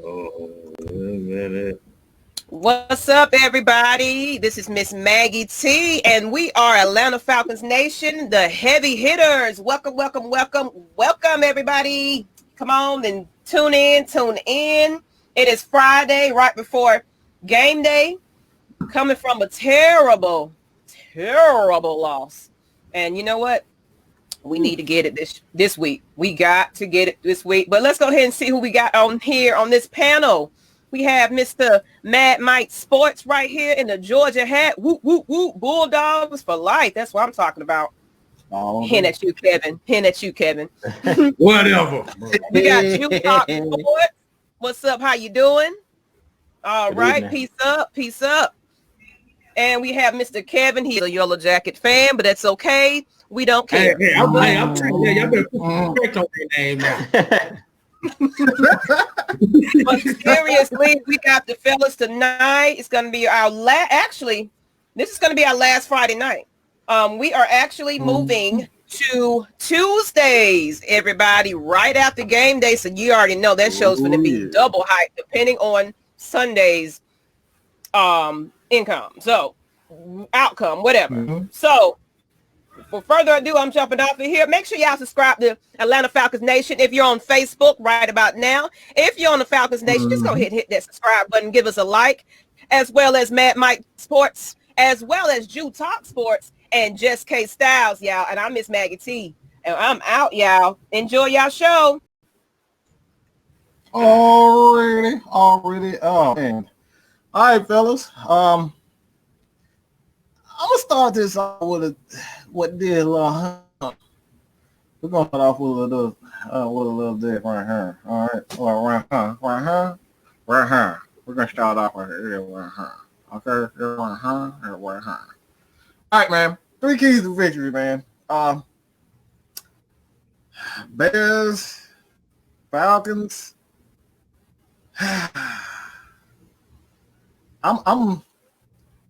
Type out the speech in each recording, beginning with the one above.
Oh, wait a minute. What's up, everybody? This is Miss Maggie T, and we are Atlanta Falcons Nation, the heavy hitters. Welcome, welcome, welcome, welcome, everybody. Come on and tune in. It is Friday, right before game day, coming from a terrible loss. And you know what? We need to get it this week. We got to get it this week. But let's go ahead and see who we got on here on this panel. We have Mr. Mad Mike Sports right here in the Georgia hat. Whoop, whoop, whoop. Bulldogs for life. That's what I'm talking about. Hen at you, Kevin. Whatever. We got Utah Sports. What's up? How you doing? All right. Evening. Peace up. And we have Mr. Kevin. He's a Yellow Jacket fan, but that's okay. We don't care. I'm telling you, y'all better put some respect on their name now. But seriously, we got the fellas tonight. It's going to be our this is going to be our last Friday night. We are actually moving to Tuesdays, everybody, right after game day. So you already know that show's going to be double hype, depending on Sunday's outcome, whatever. So for further ado, I'm jumping off of here. Make sure y'all subscribe to Atlanta Falcons Nation. If you're on Facebook right about now, if you're on the Falcons Nation, just go ahead and hit that subscribe button. Give us a like, as well as Mad Mike Sports, as well as Jew Talk Sports, and just Kstylz, y'all. And I'm Miss Maggie T, and I'm out, y'all. Enjoy y'all show. Already. Oh, man. All right, fellas. I'm gonna start this off with what did a little hump. We're gonna start off with a little bit right here. All right, well, right here. We're gonna start off with right here. Okay, right here. All right, man. 3 keys to victory, man. Bears, Falcons.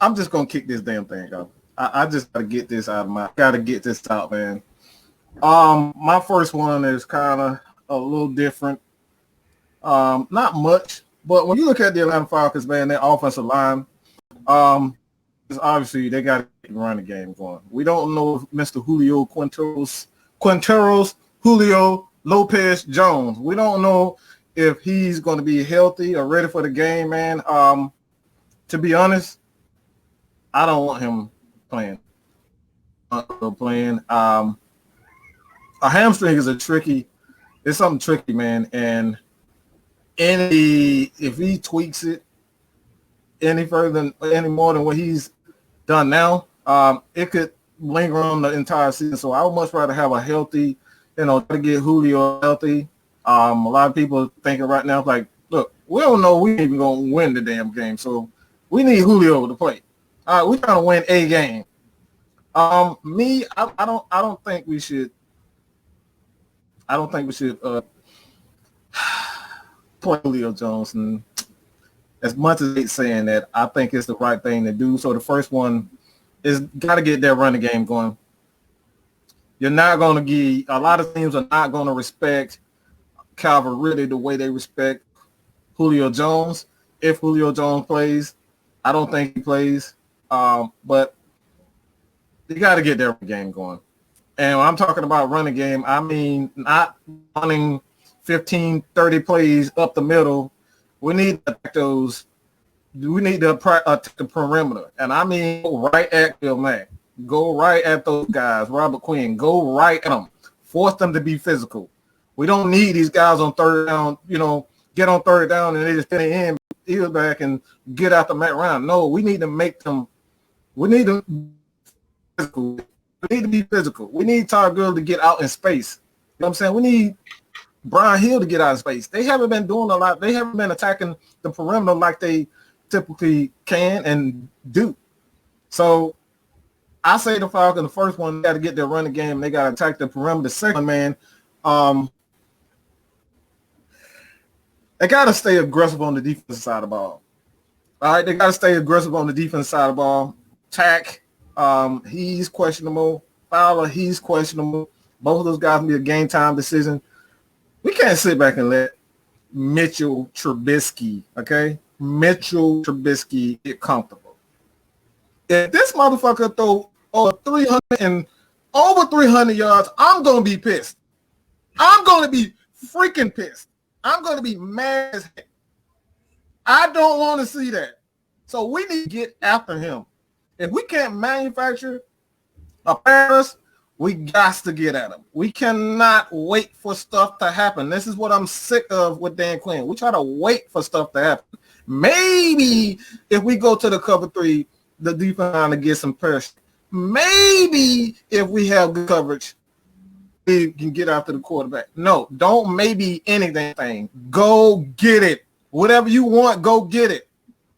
I'm just gonna kick this damn thing off. I just gotta get this out, man. My first one is kind of a little different. Not much, but when you look at the Atlanta Falcons, man, their offensive line, obviously they got to run the game going. We don't know if Mr. Julio Quinteros, Julio Lopez Jones. We don't know if he's going to be healthy or ready for the game, man. To be honest, I don't want him playing. A hamstring is it's something tricky, man. And if he tweaks it any more than what he's done now, it could linger on the entire season. So I would much rather have a healthy, to get Julio healthy. A lot of people are thinking right now, like, look, we don't know we ain't even gonna win the damn game, so we need Julio to play. All right, we're trying to win a game. I don't think we should. I don't think we should play Julio Jones. And as much as it's saying that, I think it's the right thing to do. So the first one is got to get that running game going. You're not going to a lot of teams are not going to respect Calvin Ridley the way they respect Julio Jones. If Julio Jones plays, I don't think he plays. But you got to get their game going. And when I'm talking about running game, I mean not running 15, 30 plays up the middle. We need to attack those. We need to attack the perimeter. And I mean go right at Bill Mack. Go right at those guys. Robert Quinn. Go right at them. Force them to be physical. We don't need these guys on third down, get on third down and they just get in, heel back and get out the mat round. No, we need to make them. We need to physical. We need to be physical. We need Todd Gurley to get out in space. You know what I'm saying? We need Brian Hill to get out in space. They haven't been doing a lot. They haven't been attacking the perimeter like they typically can and do. So I say the Falcons, the first one, got to get their running game. They got to attack the perimeter. The second, man, they got to stay aggressive on the defensive side of the ball. All right, they got to stay aggressive on the defensive side of the ball. Tack, he's questionable. Fowler, he's questionable. Both of those guys will be a game time decision. We can't sit back and let Mitchell Trubisky, okay? Mitchell Trubisky get comfortable. If this motherfucker throw over 300 yards, I'm going to be pissed. I'm going to be freaking pissed. I'm going to be mad as heck. I don't want to see that. So we need to get after him. If we can't manufacture a pass, we got to get at him. We cannot wait for stuff to happen. This is what I'm sick of with Dan Quinn. We try to wait for stuff to happen. Maybe if we go to the cover 3, the defense line to get some pressure. Maybe if we have good coverage, we can get after the quarterback. No, don't maybe anything. Go get it. Whatever you want, go get it.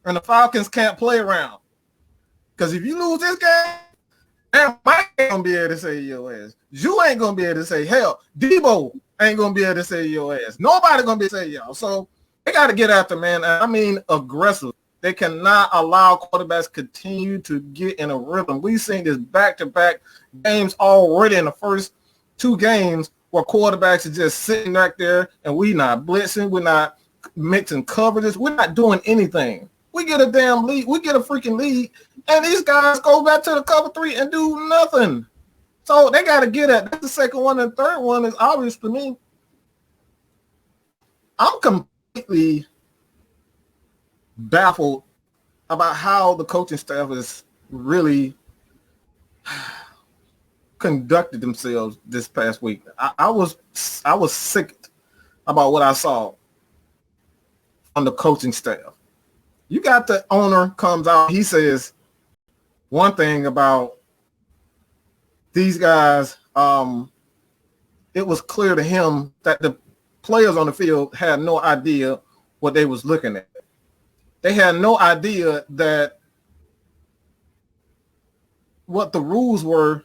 And the Falcons can't play around. Because if you lose this game, Mike ain't going to be able to say your ass. You ain't going to be able to say, hell, Debo ain't going to be able to say your ass. Nobody going to be able to say y'all. So they got to get after, man. I mean, aggressive. They cannot allow quarterbacks continue to get in a rhythm. We've seen this back-to-back games already in the first 2 games where quarterbacks are just sitting back there and we not blitzing. We're not mixing coverages. We're not doing anything. We get a damn lead. We get a freaking lead. And these guys go back to the cover 3 and do nothing. So they got to get it. That's the second one. And the third one is obvious to me. I'm completely baffled about how the coaching staff is really conducted themselves this past week. I was sick about what I saw on the coaching staff. You got the owner comes out. He says one thing about these guys. It was clear to him that the players on the field had no idea what they was looking at. They had no idea that what the rules were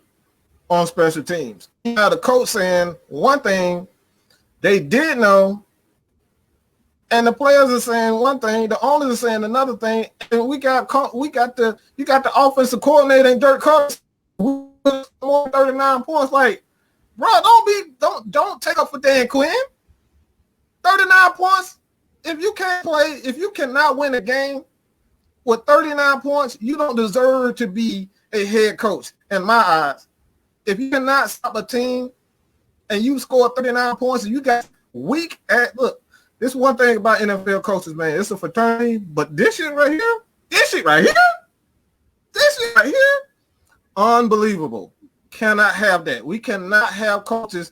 on special teams. You had the coach saying one thing they did know, and the players are saying one thing, the owners are saying another thing, and you got the offensive coordinator and Dirk Cousins who more 39 points. Like, bro, don't take up for Dan Quinn. 39 points. If you can't play, if you cannot win a game with 39 points, you don't deserve to be a head coach in my eyes. If you cannot stop a team and you score 39 points and you got weak at look, this one thing about NFL coaches, man, it's a fraternity, but this shit right here, unbelievable. Cannot have that. We cannot have coaches,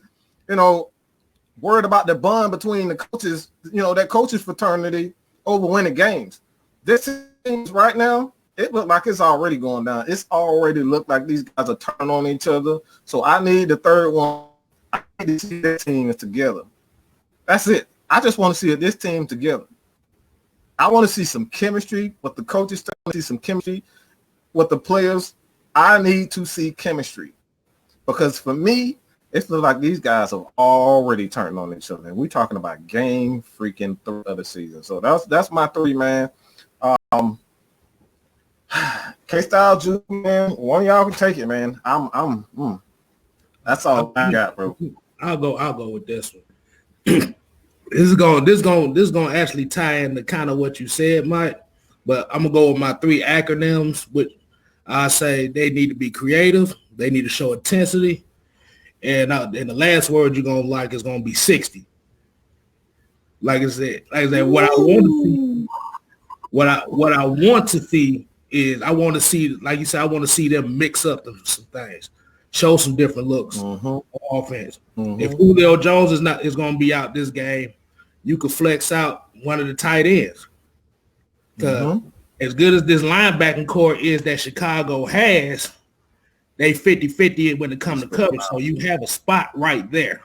worried about the bond between the coaches, that coaches fraternity over winning games. This seems right now, it looked like it's already going down. It's already looked like these guys are turning on each other. So I need the third one. I need to see this team is together. That's it. I just want to see this team together. I want to see some chemistry with the coaches. I want to see some chemistry with the players. I need to see chemistry because for me, it looks like these guys have already turned on each other. And we're talking about game freaking 3 of the season. So that's my 3, man. Kstylz, Juke, man. One of y'all can take it, man. That's all I got, bro. I'll go with this one. This is gonna actually tie into kind of what you said, Mike. But I'm gonna go with my 3 acronyms, which I say they need to be creative, they need to show intensity, and the last word you're gonna like is gonna be 60. Like I said, what I want to see is I want to see, like you said, I want to see them mix up some things, show some different looks on offense. If Julio Jones is going to be out this game, you could flex out one of the tight ends. Because as good as this linebacking core is that Chicago has, they 50-50 when it comes to coverage. So you have a spot right there.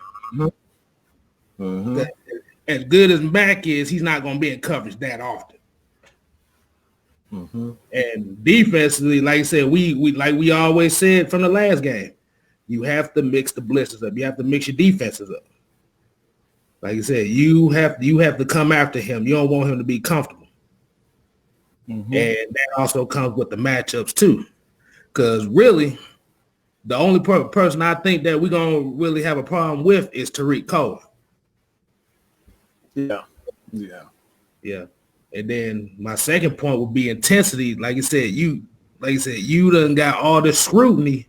As good as Mac is, he's not going to be in coverage that often. And defensively, like I said, we always said from the last game, you have to mix the blitzes up. You have to mix your defenses up. Like I said, you have to come after him. You don't want him to be comfortable. And that also comes with the matchups too. Because really, the only person I think that we're going to really have a problem with is Tariq Cohen. Yeah. Yeah. And then my second point would be intensity. Like you said, you done got all this scrutiny.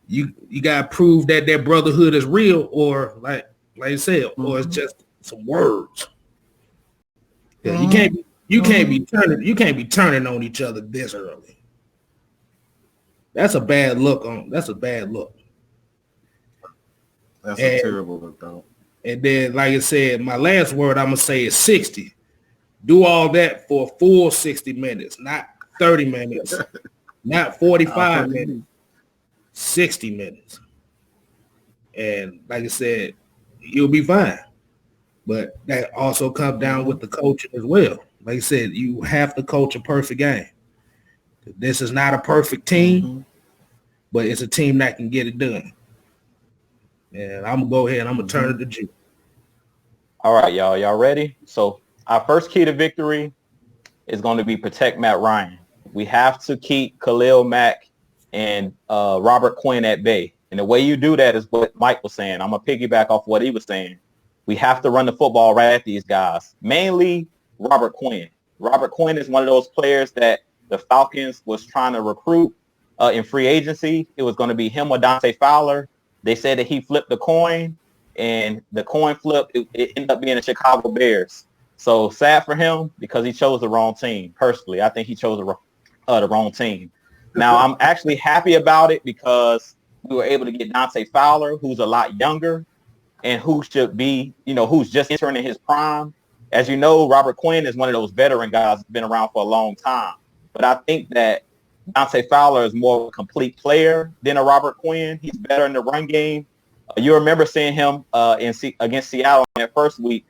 You gotta prove that brotherhood is real, or like you said, or it's just some words. Yeah, you can't be turning on each other this early. That's a bad look. That's a terrible look, though. And then, like I said, my last word I'm gonna say is 60. Do all that for a full 60 minutes, not 30 minutes, not 45 minutes, 60 minutes. And like I said, you'll be fine. But that also comes down with the coaching as well. Like I said, you have to coach a perfect game. This is not a perfect team, but it's a team that can get it done. And I'm going to go ahead and I'm going to turn it to Jew. All right, y'all. Y'all ready? So our first key to victory is going to be protect Matt Ryan. We have to keep Khalil Mack and Robert Quinn at bay. And the way you do that is what Mike was saying. I'm going to piggyback off what he was saying. We have to run the football right at these guys, mainly Robert Quinn. Robert Quinn is one of those players that the Falcons was trying to recruit in free agency. It was going to be him or Dante Fowler. They said that he flipped the coin, and the coin flip, it ended up being the Chicago Bears. So sad for him because he chose the wrong team. Personally, I think he chose the wrong team. Now, I'm actually happy about it because we were able to get Dante Fowler, who's a lot younger and who should be, who's just entering in his prime. As you know, Robert Quinn is one of those veteran guys that's been around for a long time. But I think that Dante Fowler is more of a complete player than a Robert Quinn. He's better in the run game. You remember seeing him against Seattle in that first week,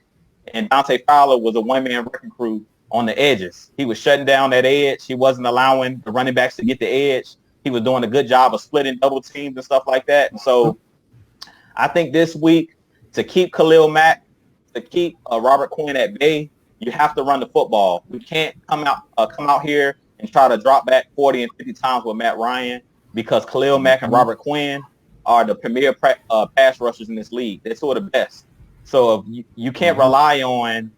and Dante Fowler was a one-man wrecking crew on the edges. He was shutting down that edge. He wasn't allowing the running backs to get the edge. He was doing a good job of splitting double teams and stuff like that. And so I think this week, to keep Khalil Mack, to keep Robert Quinn at bay, you have to run the football. We can't come out here and try to drop back 40 and 50 times with Matt Ryan because Khalil Mack and Robert Quinn are the premier pass rushers in this league. They're two of the best. So if you can't rely on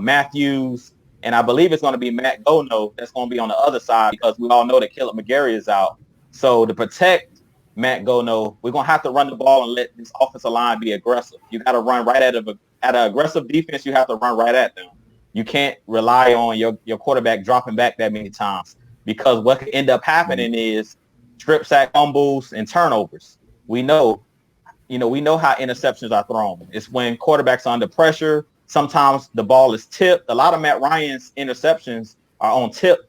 Matthews, and I believe it's going to be Matt Gono that's going to be on the other side because we all know that Caleb McGarry is out. So to protect Matt Gono, we're going to have to run the ball and let this offensive line be aggressive. You got to run right at an aggressive defense. You have to run right at them. You can't rely on your quarterback dropping back that many times because what could end up happening is strip sack fumbles and turnovers. We know how interceptions are thrown. It's when quarterbacks are under pressure. Sometimes the ball is tipped. A lot of Matt Ryan's interceptions are on tip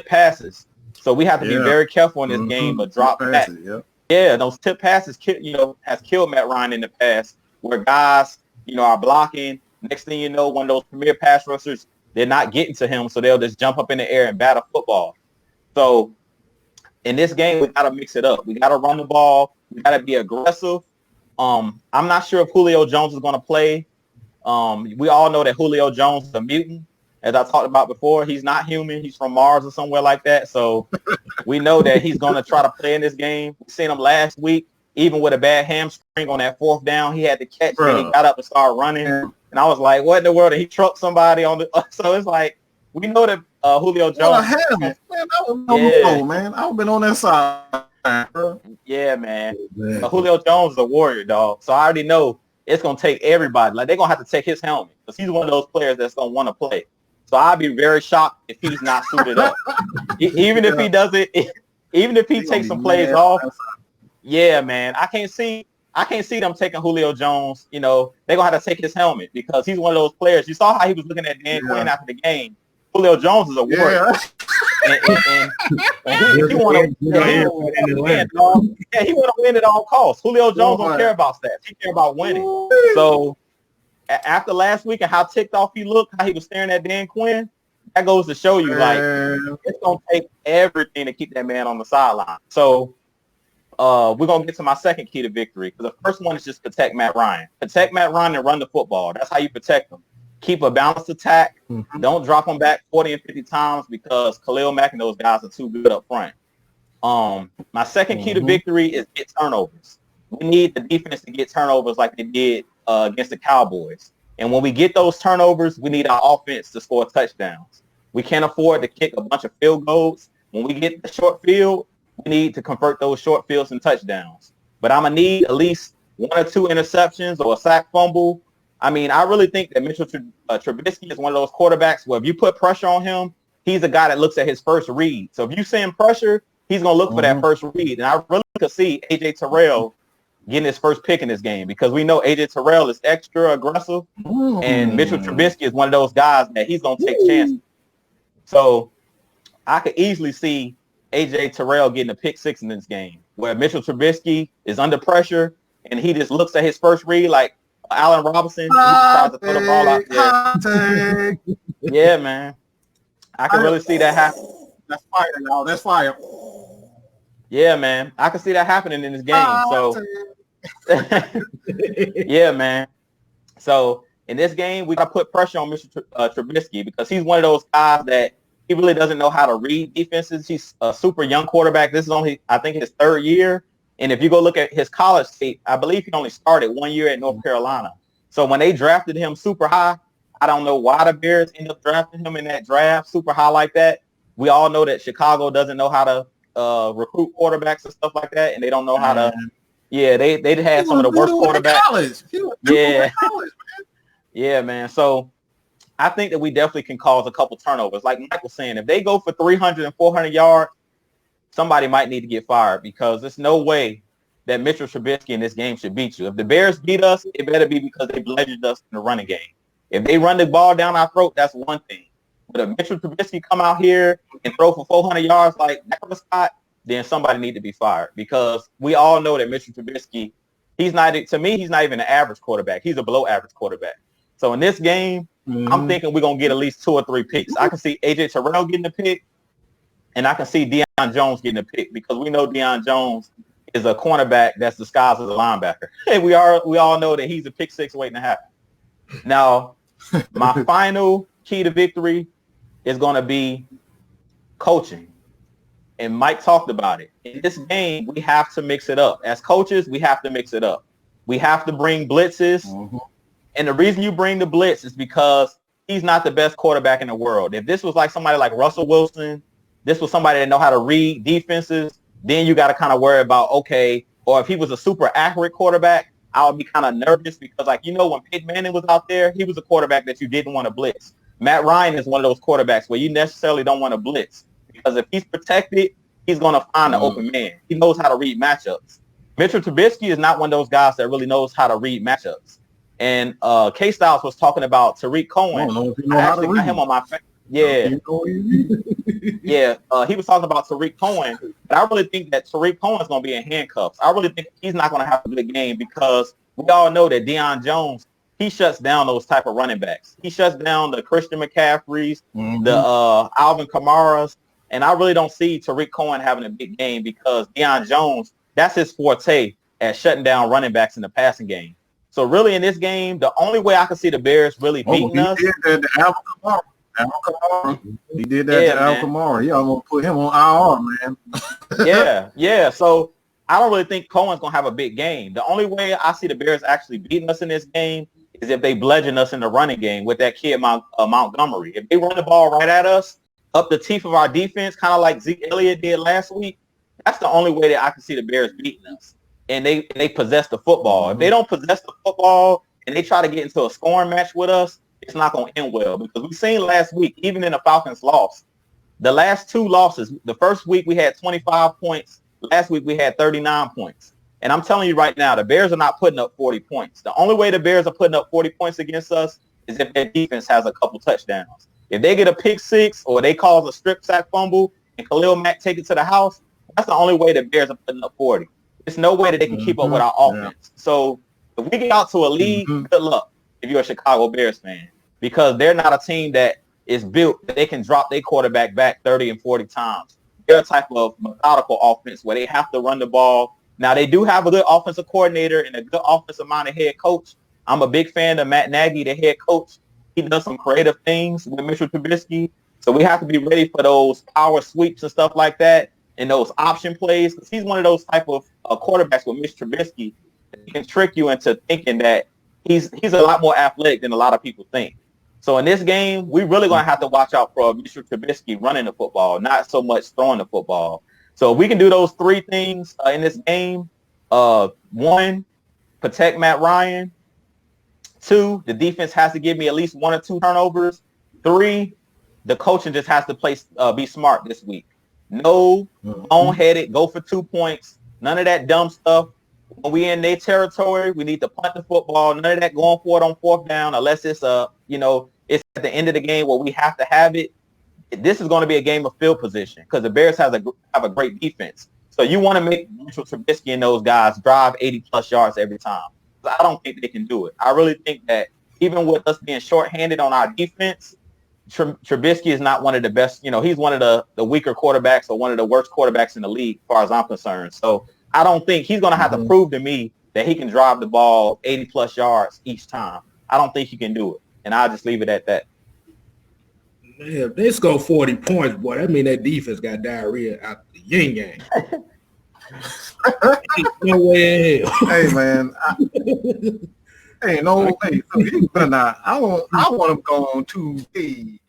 passes. So we have to be very careful in this game of drop back. Yeah, those tip passes, has killed Matt Ryan in the past where guys, are blocking. Next thing you know, one of those premier pass rushers, they're not getting to him, so they'll just jump up in the air and bat a football. So in this game, we got to mix it up. We got to run the ball. We got to be aggressive. I'm not sure if Julio Jones is going to play. We all know that Julio Jones is a mutant. As I talked about before, he's not human. He's from Mars or somewhere like that. So we know that he's going to try to play in this game. We seen him last week, even with a bad hamstring on that fourth down. He had to catch and he got up and started running. And I was like, what in the world? And he trucked somebody on the – so it's like we know that Julio Jones – man, I've been on that side, bro. Yeah, man. Julio Jones is a warrior, dog. So I already know it's going to take everybody. Like, they're going to have to take his helmet because he's one of those players that's going to want to play. So I'd be very shocked if he's not suited up. Even if he does it, even if he takes some plays off. Yeah, man. I can't see them taking Julio Jones. They're going to have to take his helmet because he's one of those players. You saw how he was looking at Dan Quinn after the game. Julio Jones is a warrior. And he want to win at all costs. Julio Jones don't care about stats. He care about winning. So after last week and how ticked off he looked, how he was staring at Dan Quinn, that goes to show you, it's going to take everything to keep that man on the sideline. So we're going to get to my second key to victory. The first one is just protect Matt Ryan. Protect Matt Ryan and run the football. That's how you protect him. Keep a balanced attack. Don't drop him back 40 and 50 times because Khalil Mack and those guys are too good up front. My second key to victory is get turnovers. We need the defense to get turnovers like they did against the Cowboys. And when we get those turnovers, we need our offense to score touchdowns. We can't afford to kick a bunch of field goals. When we get the short field, we need to convert those short fields and touchdowns. But I'm going to need at least 1 or 2 interceptions or a sack fumble. I mean, I really think that Mitchell Trubisky is one of those quarterbacks where if you put pressure on him, he's a guy that looks at his first read. So if you send pressure, he's going to look for that first read. And I really could see A.J. Terrell getting his first pick in this game because we know A.J. Terrell is extra aggressive. And Mitchell Trubisky is one of those guys that he's going to take chances. So I could easily see A.J. Terrell getting a pick 6 in this game where Mitchell Trubisky is under pressure and he just looks at his first read like Allen Robinson. He tries to throw the ball out there. Yeah, man. I can really see that happen. That's fire, y'all. That's fire. Yeah, man. I can see that happening in this game. So, yeah, man. So, in this game, we got to put pressure on Mr. Trubisky because he's one of those guys that he really doesn't know how to read defenses. He's a super young quarterback. This is only, I think, his 3rd year. And if you go look at his college tape, I believe he only started 1 year at North Carolina. So when they drafted him super high, I don't know why the Bears ended up drafting him in that draft super high like that. We all know that Chicago doesn't know how to recruit quarterbacks and stuff like that, and they don't know how to. Yeah, they had some of the worst quarterbacks. Yeah, yeah, man. So I think that we definitely can cause a couple turnovers. Like Mike was saying, if they go for 300 and 400 yards, somebody might need to get fired because there's no way that Mitchell Trubisky in this game should beat you. If the Bears beat us, it better be because they bludgeoned us in the running game. If they run the ball down our throat, that's one thing. But if Mitchell Trubisky come out here and throw for 400 yards like Dak Prescott, then somebody need to be fired because we all know that Mitchell Trubisky, he's not even an average quarterback. He's a below average quarterback. So in this game, I'm thinking we're going to get at least 2 or 3 picks. I can see A.J. Terrell getting a pick, and I can see Deion Jones getting a pick because we know Deion Jones is a cornerback that's disguised as a linebacker. And we all know that he's a pick 6 waiting to happen. Now, my final key to victory is going to be coaching. And Mike talked about it. In this game, we have to mix it up. As coaches, we have to mix it up. We have to bring blitzes. And the reason you bring the blitz is because he's not the best quarterback in the world. If this was like somebody like Russell Wilson, this was somebody that know how to read defenses, then you got to kind of worry about, okay, or if he was a super accurate quarterback, I would be kind of nervous because, like, you know, when Peyton Manning was out there, he was a quarterback that you didn't want to blitz. Matt Ryan is one of those quarterbacks where you necessarily don't want to blitz because if he's protected, he's going to find an open man. He knows how to read matchups. Mitchell Trubisky is not one of those guys that really knows how to read matchups. And Kstylz was talking about Tariq Cohen. I actually got him on my yeah. Yeah, he was talking about Tariq Cohen, but I really think that Tariq Cohen is going to be in handcuffs. I really think he's not going to have a good game because we all know that Deion Jones, he shuts down those type of running backs. He shuts down the Christian McCaffreys, the Alvin Kamaras, and I really don't see Tariq Cohen having a big game because Deion Jones, that's his forte at shutting down running backs in the passing game. So really in this game, the only way I can see the Bears really beating us. He did that to Al Kamara. He almost put him on IR, man. Yeah. So I don't really think Cohen's going to have a big game. The only way I see the Bears actually beating us in this game is if they bludgeon us in the running game with that kid Montgomery. If they run the ball right at us, up the teeth of our defense, kind of like Zeke Elliott did last week, that's the only way that I can see the Bears beating us. And they possess the football. If they don't possess the football and they try to get into a scoring match with us, it's not going to end well because we've seen last week, even in the Falcons loss, the last 2 losses, the first week we had 25 points. Last week we had 39 points. And I'm telling you right now, the Bears are not putting up 40 points. The only way the Bears are putting up 40 points against us is if their defense has a couple touchdowns. If they get a pick 6 or they cause a strip sack fumble and Khalil Mack take it to the house, that's the only way the Bears are putting up 40. There's no way that they can keep up with our offense. So if we get out to a lead, good luck if you're a Chicago Bears fan, because they're not a team that is built that they can drop their quarterback back 30 and 40 times. They're a type of methodical offense where they have to run the ball. Now, they do have a good offensive coordinator and a good offensive-minded head coach. I'm a big fan of Matt Nagy, the head coach. He does some creative things with Mitchell Trubisky. So we have to be ready for those power sweeps and stuff like that and those option plays because he's one of those type of quarterbacks with Mitch Trubisky. He can trick you into thinking that he's a lot more athletic than a lot of people think. So in this game, we really going to have to watch out for Mr. Trubisky running the football, not so much throwing the football. So if we can do those three things in this game, one, protect Matt Ryan. Two, the defense has to give me at least 1 or 2 turnovers. 3, the coaching just has to be smart this week. No boneheaded, go for 2 points. None of that dumb stuff. When we in their territory, we need to punt the football. None of that going for it on 4th down, unless it's it's at the end of the game where we have to have it. This is going to be a game of field position because the Bears have a great defense. So you want to make Mitchell Trubisky and those guys drive 80-plus yards every time. I don't think they can do it. I really think that even with us being shorthanded on our defense, Trubisky is not one of the best. He's one of the weaker quarterbacks or one of the worst quarterbacks in the league as far as I'm concerned. So I don't think he's going to have to prove to me that he can drive the ball 80-plus yards each time. I don't think he can do it. And I'll just leave it at that. Man, if they score 40 points, boy, that mean that defense got diarrhea out the yin yang. No way in hell. Hey, man. Ain't no way. So I want him going to the